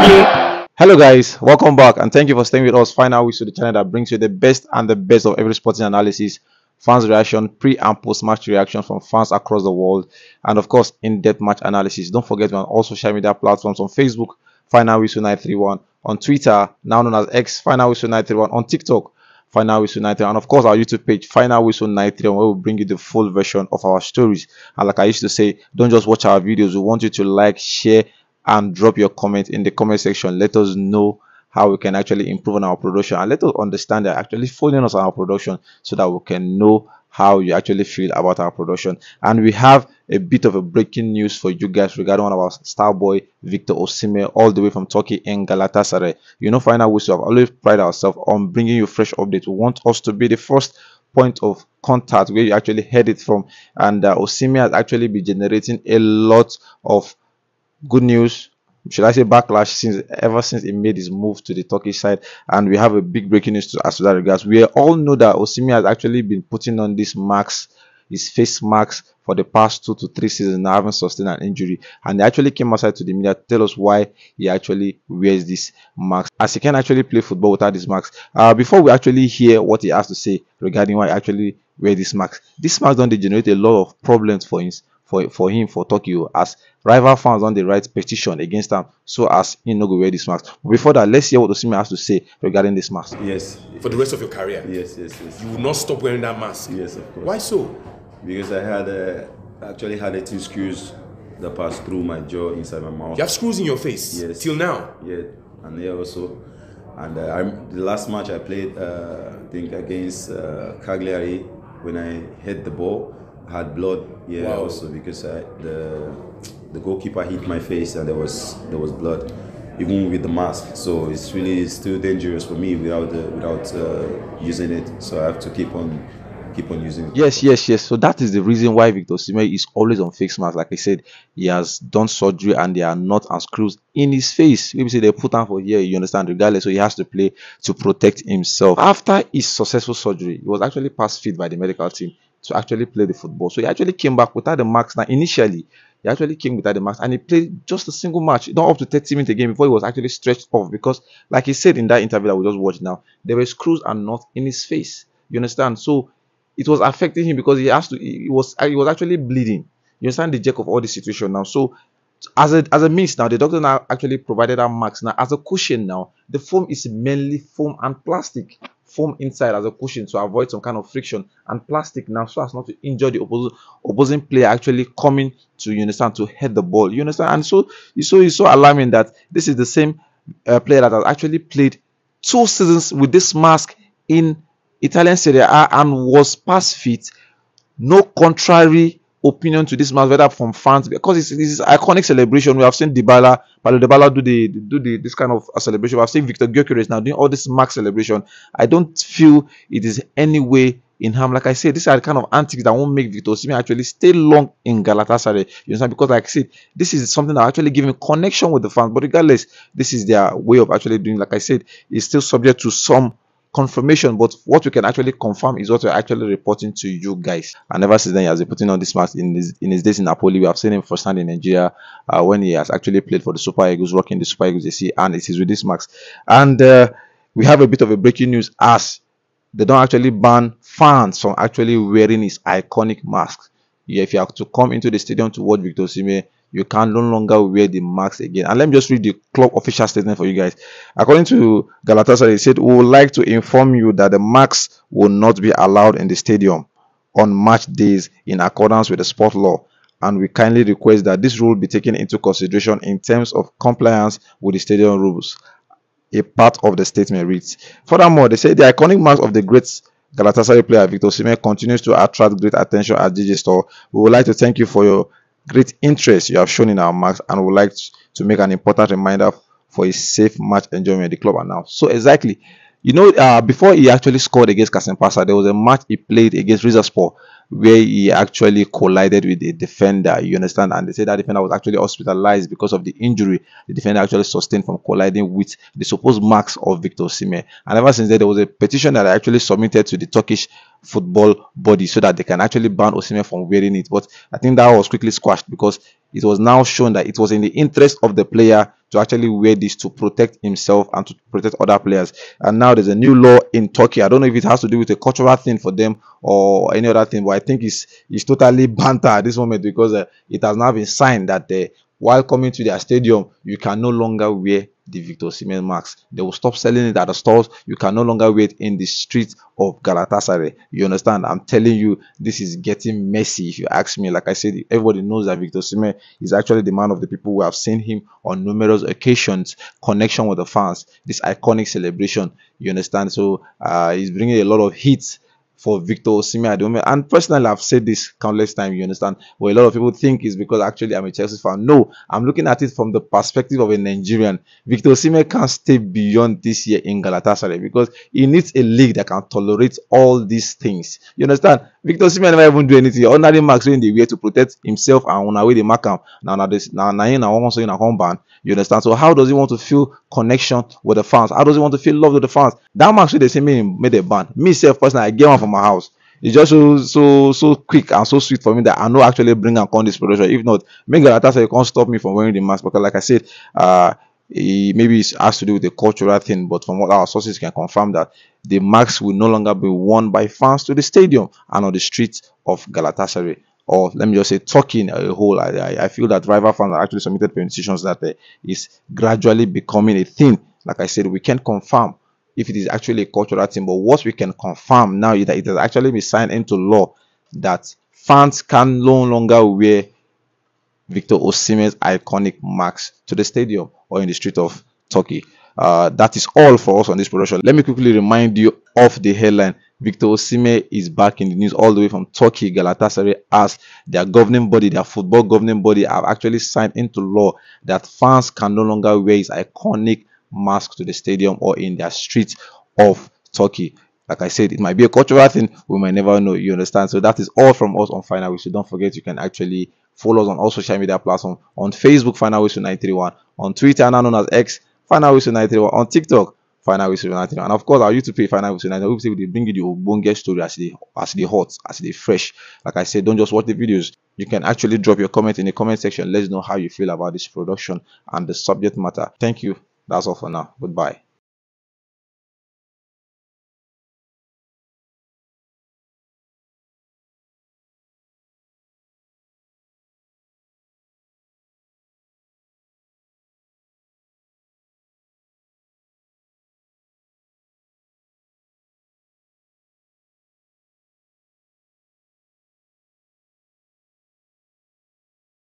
Hello guys, welcome back and thank you for staying with us. Final week to the channel that brings you the best and the best of every sporting analysis, fans reaction, pre and post match reaction from fans across the world, and of course in-depth match analysis. Don't forget on all social media platforms, on Facebook Final Whistle 931, on Twitter now known as X Final Whistle 931, on TikTok Final Whistle 931, and of course our YouTube page Final Whistle 931, where we bring you the full version of our stories. And like I used to say, don't just watch our videos, we want you to like, share and drop your comment in the comment section. Let us know how we can actually improve on our production, and let us understand that actually following us on our production, so that we can know how you actually feel about our production. And we have a bit of a breaking news for you guys regarding one of our star boy, Victor Osimhen, all the way from Turkey in Galatasaray. You know, Final Whistle have always pride ourselves on bringing you fresh updates. We want us to be the first point of contact where you actually heard it from, and Osimhen has actually been generating a lot of good news, should I say backlash, ever since he made his move to the Turkish side. And we have a big breaking news as to that regards. We all know that Osimhen has actually been putting on these marks, his face marks, for the past 2 to 3 seasons now, having sustained an injury, and he actually came outside to the media to tell us why he actually wears these marks, as he can actually play football without these marks. Before we actually hear what he has to say regarding why he actually wear these marks don't generate a lot of problems for him for Tokyo, as rival fans on the right petition against him so as he no go wear this mask. But before that, let's hear what Osimhen has to say regarding this mask. Yes. For the rest of your career? Yes. You will not stop wearing that mask? Yes, of course. Why so? Because I had actually had 2 screws that passed through my jaw inside my mouth. You have screws in your face? Yes. Till now? Yeah, and here also. And the last match I played, I think against Cagliari, when I hit the ball, I had blood here. Wow. Also because the goalkeeper hit my face and there was blood, even with the mask. So it's really still dangerous for me without using it. So I have to keep on using it. Yes. So that is the reason why Victor Osimhen is always on face mask. Like I said, he has done surgery and there are nuts and screws in his face. Maybe say they put on for here, you understand, regardless. So he has to play to protect himself. After his successful surgery, he was actually passed fit by the medical team to actually play the football. So he actually came back without the marks. Now initially he actually came without the marks and he played just a single match, not up to 30 minutes again, before he was actually stretched off, because like he said in that interview that we just watched now, there were screws and nuts in his face, you understand. So it was affecting him because he was actually bleeding, you understand the jerk of all the situation now. So as a means now, the doctor now actually provided our marks. Now as a cushion, now the foam is mainly foam and plastic. Foam inside as a cushion to avoid some kind of friction, and plastic now so as not to injure the opposing player actually coming to, you understand, to head the ball, you understand. And so it's so alarming that this is the same player that has actually played 2 seasons with this mask in Italian Serie A and was past fit. No contrary opinion to this match, whether from fans, because this is iconic celebration. We have seen Paulo Dybala do this kind of a celebration. We have seen Victor Gyökeres now doing all this mark celebration. I don't feel it is any way in harm. Like I said, these are the kind of antics that won't make Victor Osimhen actually stay long in Galatasaray, you understand, because like I said, this is something that actually give him connection with the fans. But regardless, this is their way of actually doing. Like I said, it's still subject to some confirmation, but what we can actually confirm is what we're actually reporting to you guys. And ever since then, he has been putting on this mask in his days in Napoli. We have seen him firsthand in Nigeria when he has actually played for the Super Eagles, rocking the Super Eagles JC, and it is with this mask. And we have a bit of a breaking news, as they don't actually ban fans from actually wearing his iconic mask. Yeah, if you have to come into the stadium to watch Victor Osimhen, you can no longer wear the marks again. And let me just read the club official statement for you guys. According to Galatasaray, it said, "We would like to inform you that the marks will not be allowed in the stadium on match days in accordance with the sport law, and we kindly request that this rule be taken into consideration in terms of compliance with the stadium rules." A part of the statement reads. Furthermore, they say the iconic marks of the great Galatasaray player Victor Osimhen continues to attract great attention at GG Store. We would like to thank you for your great interest you have shown in our marks, and would like to make an important reminder for his safe match enjoyment, the club announced. So exactly, you know, before he actually scored against Kasempasa, there was a match he played against Rizespor where he actually collided with a defender, you understand, and they said that defender was actually hospitalized because of the injury the defender actually sustained from colliding with the supposed marks of Victor Osimhen. And ever since then, there was a petition that I actually submitted to the Turkish football body so that they can actually ban Osimhen from wearing it. But I think that was quickly squashed because it was now shown that it was in the interest of the player to actually wear this to protect himself and to protect other players. And now there's a new law in Turkey. I don't know if it has to do with a cultural thing for them or any other thing, but I think it's totally banter at this moment, because it has now been signed that while coming to their stadium, you can no longer wear the Victor Osimhen marks. They will stop selling it at the stores. You can no longer wear it in the streets of Galatasaray. You understand? I'm telling you, this is getting messy if you ask me. Like I said, everybody knows that Victor Osimhen is actually the man of the people. We have seen him on numerous occasions, connection with the fans, this iconic celebration. You understand? So he's bringing a lot of hits for Victor Osimhen at the moment. And personally, I've said this countless times, you understand, but a lot of people think it's because actually I'm a Chelsea fan. No, I'm looking at it from the perspective of a Nigerian. Victor Osimhen can't stay beyond this year in Galatasaray because he needs a league that can tolerate all these things. You understand? Victor Osimhen never even do anything. Ordinary marks in the way to protect himself and on way they mark him. Now, you understand? So how does he want to feel connection with the fans? How does he want to feel love with the fans? That marks they say me made a ban. Me self personally, I get one from my house. It's just so quick and so sweet for me that I know actually bring and con this production. If not, make Galatasaray can't stop me from wearing the mask, because like I said, maybe it has to do with the cultural thing, but from what our sources can confirm, that the mask will no longer be worn by fans to the stadium and on the streets of Galatasaray, or let me just say Turkey in a whole. I feel that rival fans are actually submitted petitions that is gradually becoming a thing. Like I said, we can't confirm if it is actually a cultural thing, but what we can confirm now is that it has actually been signed into law that fans can no longer wear Victor Osimhen's iconic marks to the stadium or in the street of Turkey. That is all for us on this production. Let me quickly remind you of the headline. Victor Osimhen is back in the news all the way from Turkey. Galatasaray, as their governing body, their football governing body, have actually signed into law that fans can no longer wear his iconic mask to the stadium or in their streets of Turkey. Like I said, it might be a cultural thing. We might never know. You understand? So that is all from us on Final Whistle. Don't forget, you can actually follow us on all social media platforms. On Facebook, Final Whistle 931. On Twitter, now known as X, Final Whistle 931. On TikTok, Final Whistle 931. And of course, our YouTube page, Final Whistle 931. We bring you the Obonge story as they hot, as they fresh. Like I said, don't just watch the videos. You can actually drop your comment in the comment section. Let us know how you feel about this production and the subject matter. Thank you. That's all for now. Goodbye.